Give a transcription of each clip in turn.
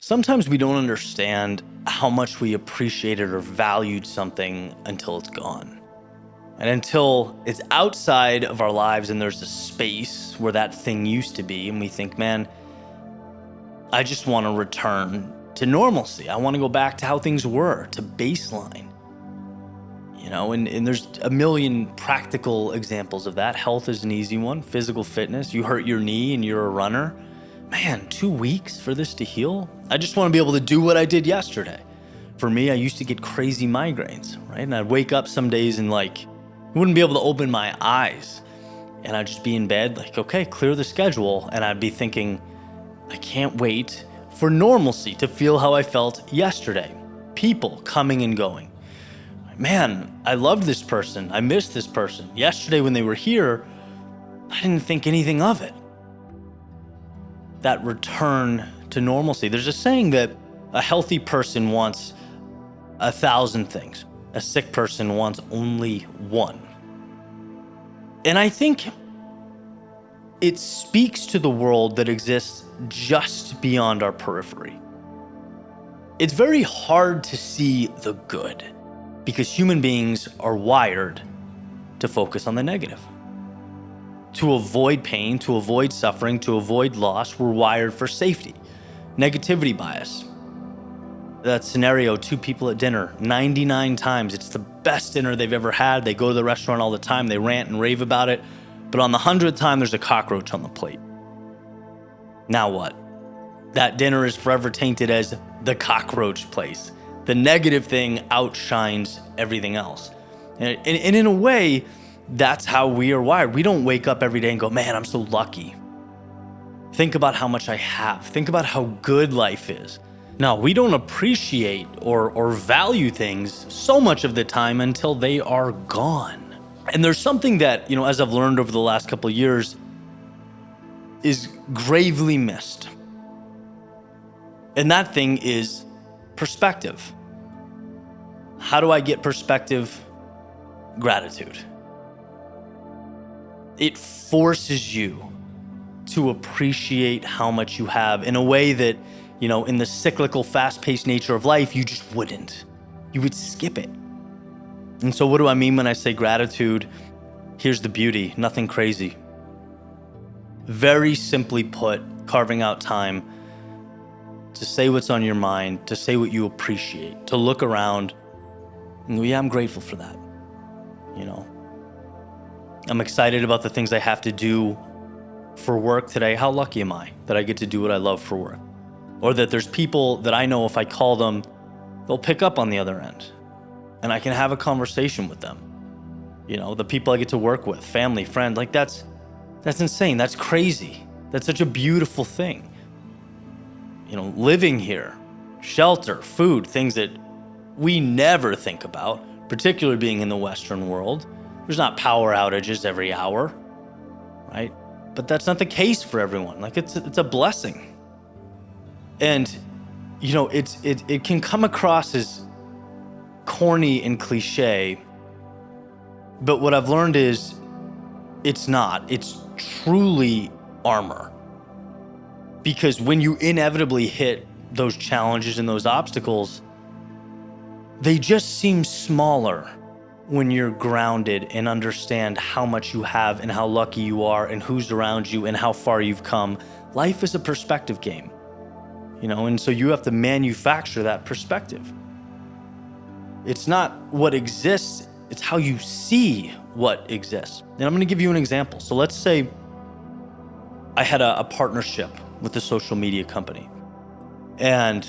Sometimes we don't understand how much we appreciated or valued something until it's gone. And until it's outside of our lives and there's a space where that thing used to be, and we think, man, I just want to return to normalcy. I want to go back to how things were, to baseline. And there's a million practical examples of that. Health is an easy one. Physical fitness. You hurt your knee and you're a runner. Man, 2 weeks for this to heal? I just want to be able to do what I did yesterday. For me, I used to get crazy migraines, right? And I'd wake up some days and wouldn't be able to open my eyes. And I'd just be in bed okay, clear the schedule. And I'd be thinking, I can't wait for normalcy to feel how I felt yesterday. People coming and going. Man, I loved this person. I missed this person. Yesterday when they were here, I didn't think anything of it. That return to normalcy. There's a saying that a healthy person wants 1,000 things. A sick person wants only one. And I think it speaks to the world that exists just beyond our periphery. It's very hard to see the good because human beings are wired to focus on the negative. To avoid pain, to avoid suffering, to avoid loss, we're wired for safety. Negativity bias. That scenario, 2 people at dinner, 99 times, it's the best dinner they've ever had. They go to the restaurant all the time, they rant and rave about it. But on the 100th time, there's a cockroach on the plate. Now what? That dinner is forever tainted as the cockroach place. The negative thing outshines everything else. And in a way, that's how we are wired. We don't wake up every day and go, man, I'm so lucky. Think about how much I have. Think about how good life is. No, we don't appreciate or value things so much of the time until they are gone. And there's something that, as I've learned over the last couple of years, is gravely missed. And that thing is perspective. How do I get perspective? Gratitude. It forces you to appreciate how much you have in a way that, in the cyclical, fast-paced nature of life, you just wouldn't. You would skip it. And so what do I mean when I say gratitude? Here's the beauty, nothing crazy. Very simply put, carving out time to say what's on your mind, to say what you appreciate, to look around and go, yeah, I'm grateful for that. I'm excited about the things I have to do for work today. How lucky am I that I get to do what I love for work? Or that there's people that I know if I call them, they'll pick up on the other end and I can have a conversation with them. The people I get to work with, family, friends, that's insane. That's crazy. That's such a beautiful thing. Living here, shelter, food, things that we never think about, particularly being in the Western world. There's not power outages every hour, right? But that's not the case for everyone. It's a blessing. And, it can come across as corny and cliche, but what I've learned is it's not. It's truly armor. Because when you inevitably hit those challenges and those obstacles, they just seem smaller when you're grounded and understand how much you have and how lucky you are and who's around you and how far you've come. Life is a perspective game, and so you have to manufacture that perspective. It's not what exists, it's how you see what exists. And I'm going to give you an example. So let's say I had a partnership with a social media company, and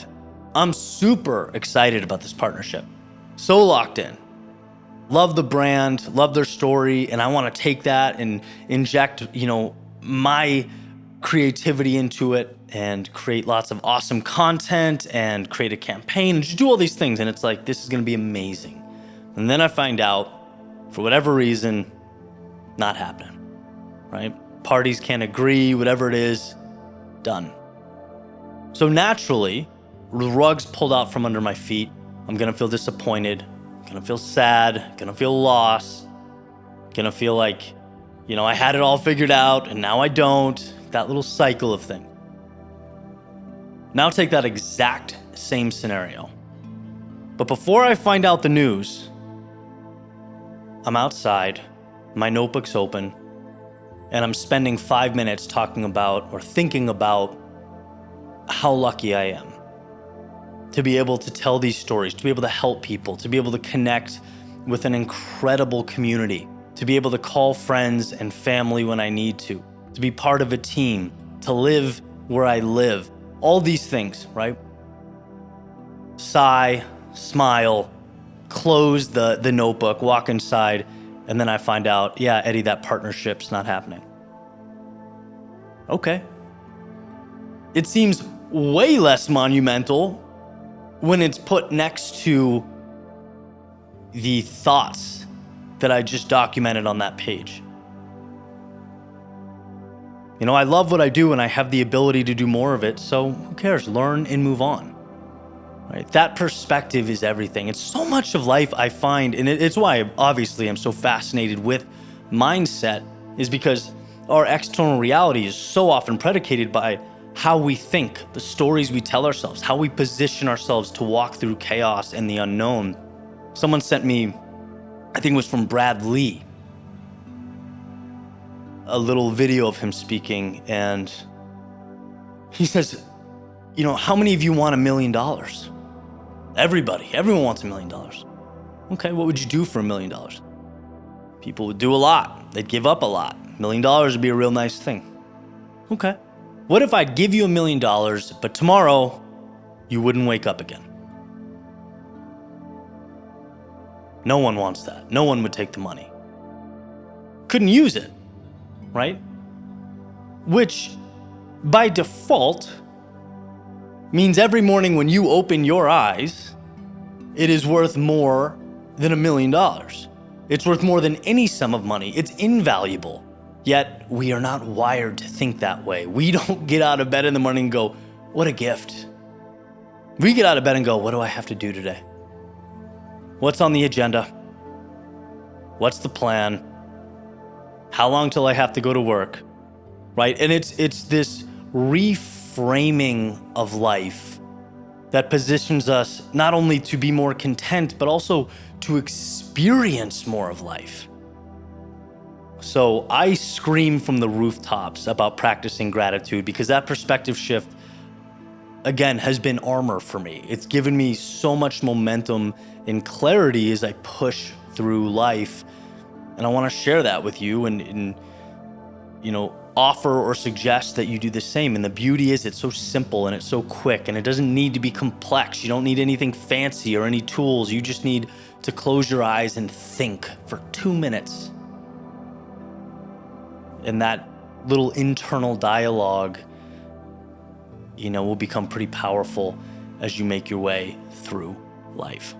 I'm super excited about this partnership. So locked in. Love the brand, love their story, and I want to take that and inject, my creativity into it and create lots of awesome content and create a campaign and just do all these things. And it's this is going to be amazing. And then I find out, for whatever reason, not happening, right? Parties can't agree, whatever it is, done. So naturally, the rug's pulled out from under my feet. I'm going to feel disappointed. Gonna feel sad, gonna feel lost, gonna feel like, I had it all figured out and now I don't. That little cycle of things. Now take that exact same scenario. But before I find out the news, I'm outside, my notebook's open, and I'm spending 5 minutes talking about or thinking about how lucky I am to be able to tell these stories, to be able to help people, to be able to connect with an incredible community, to be able to call friends and family when I need to be part of a team, to live where I live, all these things, right? Sigh, smile, close the notebook, walk inside, and then I find out, yeah, Eddie, that partnership's not happening. Okay. It seems way less monumental when it's put next to the thoughts that I just documented on that page. You know, I love what I do and I have the ability to do more of it, so who cares? Learn and move on. Right? That perspective is everything. It's so much of life I find, and it's why obviously I'm so fascinated with mindset, is because our external reality is so often predicated by how we think, the stories we tell ourselves, how we position ourselves to walk through chaos and the unknown. Someone sent me, I think it was from Brad Lee, a little video of him speaking, and he says, you know, how many of you want $1 million? Everyone wants $1 million. Okay, what would you do for $1 million? People would do a lot. They'd give up a lot. $1 million would be a real nice thing. Okay. What if I'd give you $1 million, but tomorrow you wouldn't wake up again? No one wants that. No one would take the money. Couldn't use it, right? Which, by default, means every morning when you open your eyes, it is worth more than $1 million. It's worth more than any sum of money. It's invaluable. Yet we are not wired to think that way. We don't get out of bed in the morning and go, what a gift. We get out of bed and go, what do I have to do today? What's on the agenda? What's the plan? How long till I have to go to work? Right? And it's this reframing of life that positions us not only to be more content, but also to experience more of life. So I scream from the rooftops about practicing gratitude because that perspective shift, again, has been armor for me. It's given me so much momentum and clarity as I push through life. And I want to share that with you and you know, offer or suggest that you do the same. And the beauty is it's so simple and it's so quick and it doesn't need to be complex. You don't need anything fancy or any tools. You just need to close your eyes and think for 2 minutes. And that little internal dialogue, you know, will become pretty powerful as you make your way through life.